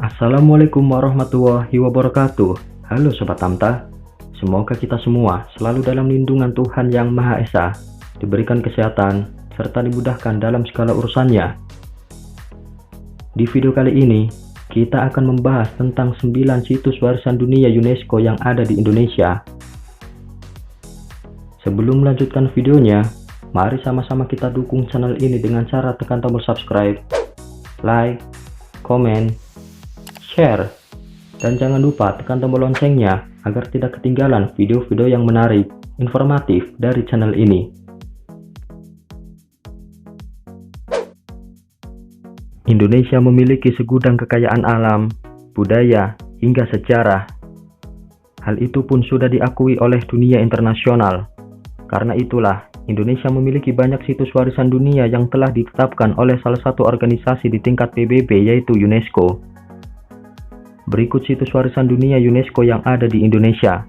Assalamualaikum warahmatullahi wabarakatuh. Halo Sobat Tamta, semoga kita semua selalu dalam lindungan Tuhan Yang Maha Esa, diberikan kesehatan, serta dimudahkan dalam segala urusannya. Di video kali ini, kita akan membahas tentang 9 situs warisan dunia UNESCO yang ada di Indonesia. Sebelum melanjutkan videonya, mari sama-sama kita dukung channel ini dengan cara tekan tombol subscribe, like, komen, share, dan jangan lupa tekan tombol loncengnya agar tidak ketinggalan video-video yang menarik, informatif dari channel ini. Indonesia memiliki segudang kekayaan alam, budaya, hingga sejarah. Hal itu pun sudah diakui oleh dunia internasional. Karena itulah, Indonesia memiliki banyak situs warisan dunia yang telah ditetapkan oleh salah satu organisasi di tingkat PBB, yaitu UNESCO. Berikut situs warisan dunia UNESCO yang ada di Indonesia.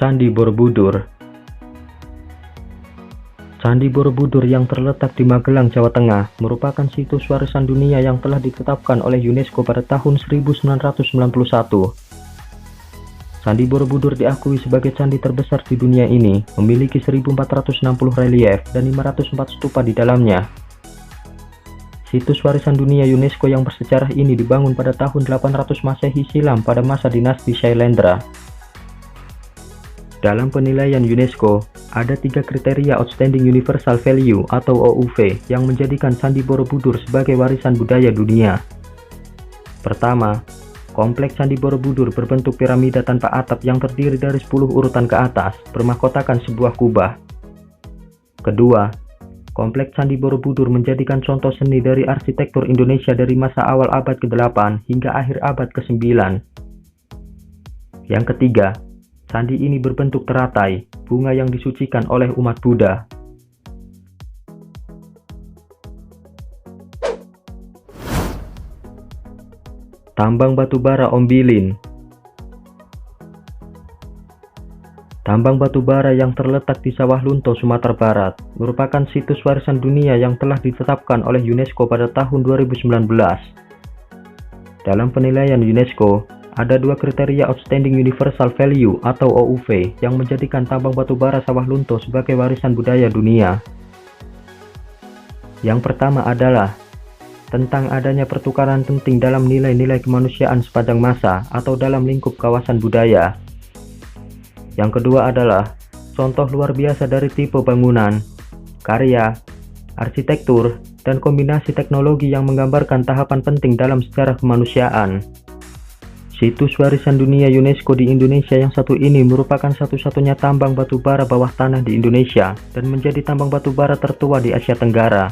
Candi Borobudur. Candi Borobudur yang terletak di Magelang, Jawa Tengah, merupakan situs warisan dunia yang telah ditetapkan oleh UNESCO pada tahun 1991. Candi Borobudur diakui sebagai candi terbesar di dunia ini, memiliki 1460 relief dan 504 stupa di dalamnya. Situs warisan dunia UNESCO yang bersejarah ini dibangun pada tahun 800 Masehi silam pada masa dinasti Shailendra. Dalam penilaian UNESCO, ada 3 kriteria Outstanding Universal Value atau OUV yang menjadikan Candi Borobudur sebagai warisan budaya dunia. Pertama, kompleks Candi Borobudur berbentuk piramida tanpa atap yang terdiri dari 10 urutan ke atas, bermahkotakan sebuah kubah. Kedua, kompleks Candi Borobudur menjadikan contoh seni dari arsitektur Indonesia dari masa awal abad ke-8 hingga akhir abad ke-9. Yang ketiga, candi ini berbentuk teratai, bunga yang disucikan oleh umat Buddha. Tambang batubara Ombilin. Tambang batubara yang terletak di Sawah Lunto, Sumatera Barat, merupakan situs warisan dunia yang telah ditetapkan oleh UNESCO pada tahun 2019. Dalam penilaian UNESCO, ada 2 kriteria Outstanding Universal Value atau OUV yang menjadikan tambang batubara Sawah Lunto sebagai warisan budaya dunia. Yang pertama adalah tentang adanya pertukaran penting dalam nilai-nilai kemanusiaan sepanjang masa atau dalam lingkup kawasan budaya. Yang kedua adalah contoh luar biasa dari tipe bangunan, karya, arsitektur, dan kombinasi teknologi yang menggambarkan tahapan penting dalam sejarah kemanusiaan. Situs warisan dunia UNESCO di Indonesia yang satu ini merupakan satu-satunya tambang batubara bawah tanah di Indonesia dan menjadi tambang batubara tertua di Asia Tenggara.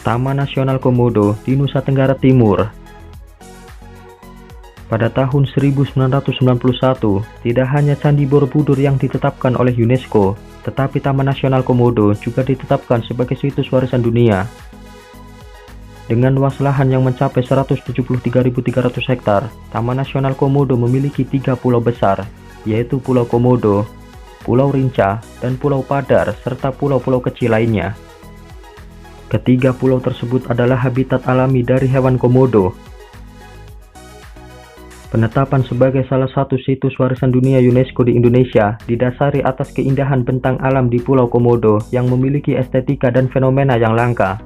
Taman Nasional Komodo di Nusa Tenggara Timur. Pada tahun 1991, tidak hanya Candi Borobudur yang ditetapkan oleh UNESCO, tetapi Taman Nasional Komodo juga ditetapkan sebagai situs warisan dunia. Dengan luas lahan yang mencapai 173.300 hektar, Taman Nasional Komodo memiliki 3 pulau besar, yaitu Pulau Komodo, Pulau Rinca, dan Pulau Padar, serta pulau-pulau kecil lainnya. Ketiga pulau tersebut adalah habitat alami dari hewan komodo. Penetapan sebagai salah satu situs warisan dunia UNESCO di Indonesia didasari atas keindahan bentang alam di Pulau Komodo yang memiliki estetika dan fenomena yang langka.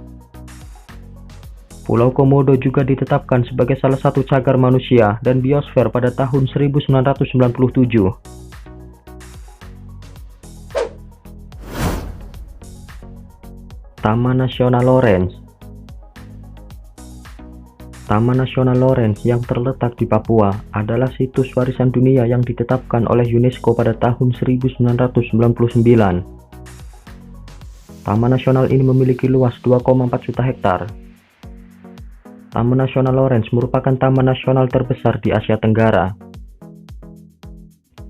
Pulau Komodo juga ditetapkan sebagai salah satu cagar manusia dan biosfer pada tahun 1997. Taman Nasional Lorentz. Taman Nasional Lorentz yang terletak di Papua adalah situs warisan dunia yang ditetapkan oleh UNESCO pada tahun 1999. Taman Nasional ini memiliki luas 2,4 juta hektar. Taman Nasional Lorentz merupakan taman nasional terbesar di Asia Tenggara.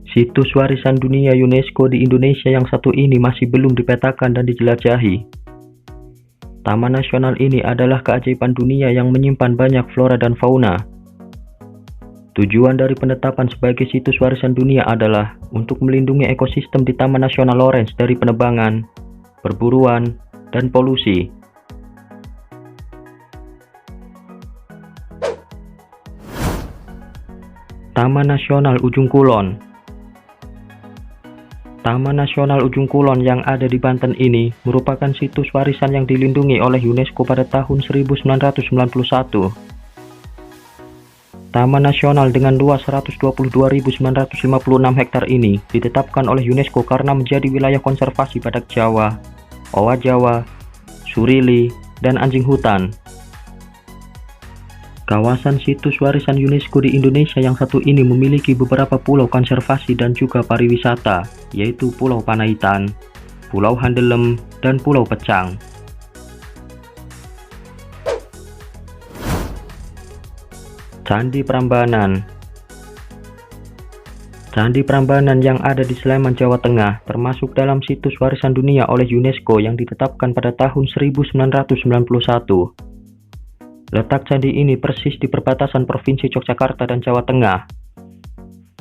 Situs warisan dunia UNESCO di Indonesia yang satu ini masih belum dipetakan dan dijelajahi. Taman nasional ini adalah keajaiban dunia yang menyimpan banyak flora dan fauna. Tujuan dari penetapan sebagai situs warisan dunia adalah untuk melindungi ekosistem di Taman Nasional Lawrence dari penebangan, perburuan, dan polusi. Taman Nasional Ujung Kulon. Taman Nasional Ujung Kulon yang ada di Banten ini merupakan situs warisan yang dilindungi oleh UNESCO pada tahun 1991. Taman Nasional dengan luas 122.956 hektar ini ditetapkan oleh UNESCO karena menjadi wilayah konservasi badak Jawa, owa Jawa, surili, dan anjing hutan. Kawasan situs warisan UNESCO di Indonesia yang satu ini memiliki beberapa pulau konservasi dan juga pariwisata, yaitu Pulau Panaitan, Pulau Handelem, dan Pulau Pecang. Candi Prambanan. Candi Prambanan yang ada di Sleman, Jawa Tengah termasuk dalam situs warisan dunia oleh UNESCO yang ditetapkan pada tahun 1991. Letak candi ini persis di perbatasan Provinsi Yogyakarta dan Jawa Tengah.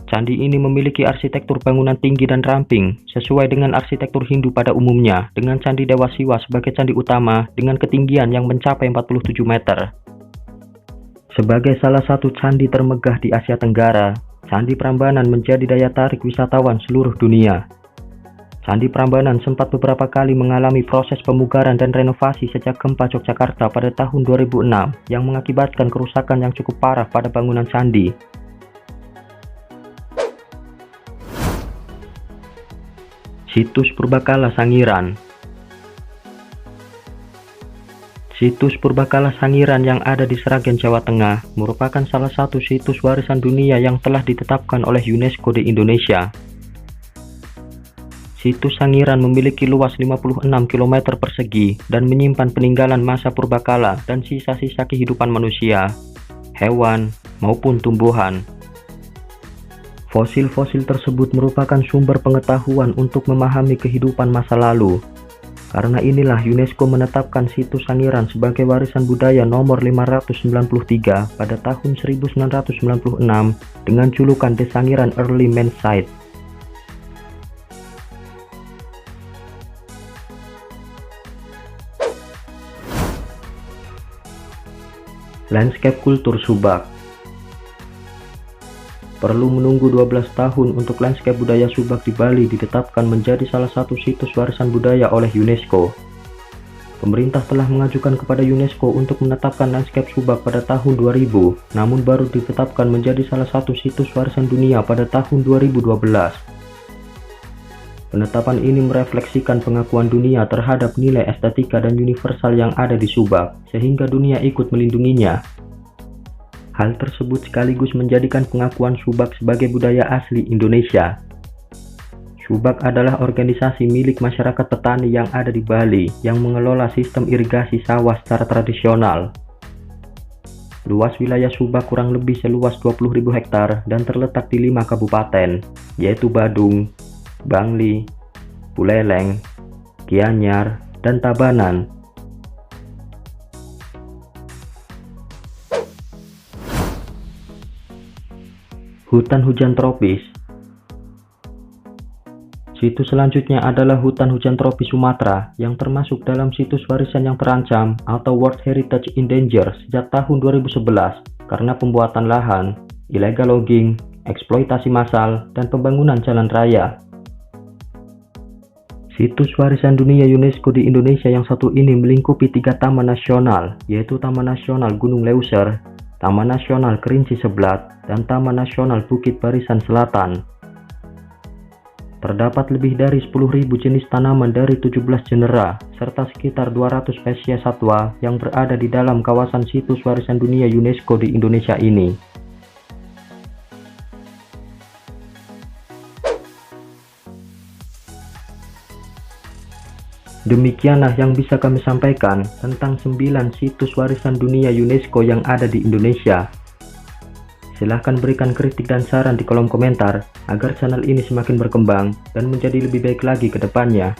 Candi ini memiliki arsitektur bangunan tinggi dan ramping, sesuai dengan arsitektur Hindu pada umumnya, dengan Candi Dewa Siwa sebagai candi utama dengan ketinggian yang mencapai 47 meter. Sebagai salah satu candi termegah di Asia Tenggara, Candi Prambanan menjadi daya tarik wisatawan seluruh dunia. Candi Prambanan sempat beberapa kali mengalami proses pemugaran dan renovasi sejak gempa Yogyakarta pada tahun 2006 yang mengakibatkan kerusakan yang cukup parah pada bangunan candi. Situs Purbakala Sangiran. Situs Purbakala Sangiran yang ada di Sragen, Jawa Tengah merupakan salah satu situs warisan dunia yang telah ditetapkan oleh UNESCO di Indonesia. Situs Sangiran memiliki luas 56 km persegi dan menyimpan peninggalan masa purbakala dan sisa-sisa kehidupan manusia, hewan, maupun tumbuhan. Fosil-fosil tersebut merupakan sumber pengetahuan untuk memahami kehidupan masa lalu. Karena inilah UNESCO menetapkan situs Sangiran sebagai warisan budaya nomor 593 pada tahun 1996 dengan julukan The Sangiran Early Man Site. Landscape Kultur Subak. Perlu menunggu 12 tahun untuk landscape budaya Subak di Bali ditetapkan menjadi salah satu situs warisan budaya oleh UNESCO. Pemerintah telah mengajukan kepada UNESCO untuk menetapkan landscape Subak pada tahun 2000, namun baru ditetapkan menjadi salah satu situs warisan dunia pada tahun 2012. Penetapan ini merefleksikan pengakuan dunia terhadap nilai estetika dan universal yang ada di Subak, sehingga dunia ikut melindunginya. Hal tersebut sekaligus menjadikan pengakuan Subak sebagai budaya asli Indonesia. Subak adalah organisasi milik masyarakat petani yang ada di Bali yang mengelola sistem irigasi sawah secara tradisional. Luas wilayah Subak kurang lebih seluas 20.000 hektar dan terletak di 5 kabupaten, yaitu Badung, Bangli, Buleleng, Gianyar, dan Tabanan. Hutan hujan tropis. Situs selanjutnya adalah hutan hujan tropis Sumatera yang termasuk dalam situs warisan yang terancam atau World Heritage in Danger sejak tahun 2011 karena pembuatan lahan, illegal logging, eksploitasi massal, dan pembangunan jalan raya. Situs warisan dunia UNESCO di Indonesia yang satu ini melingkupi 3 taman nasional, yaitu Taman Nasional Gunung Leuser, Taman Nasional Kerinci Seblat, dan Taman Nasional Bukit Barisan Selatan. Terdapat lebih dari 10.000 jenis tanaman dari 17 genera, serta sekitar 200 spesies satwa yang berada di dalam kawasan situs warisan dunia UNESCO di Indonesia ini. Demikianlah yang bisa kami sampaikan tentang 9 situs warisan dunia UNESCO yang ada di Indonesia. Silahkan berikan kritik dan saran di kolom komentar agar channel ini semakin berkembang dan menjadi lebih baik lagi ke depannya.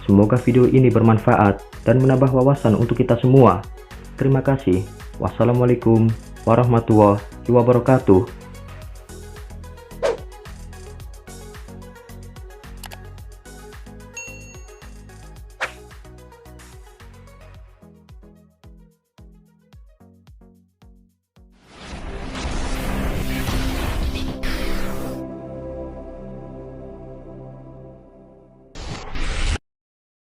Semoga video ini bermanfaat dan menambah wawasan untuk kita semua. Terima kasih. Wassalamualaikum warahmatullahi wabarakatuh.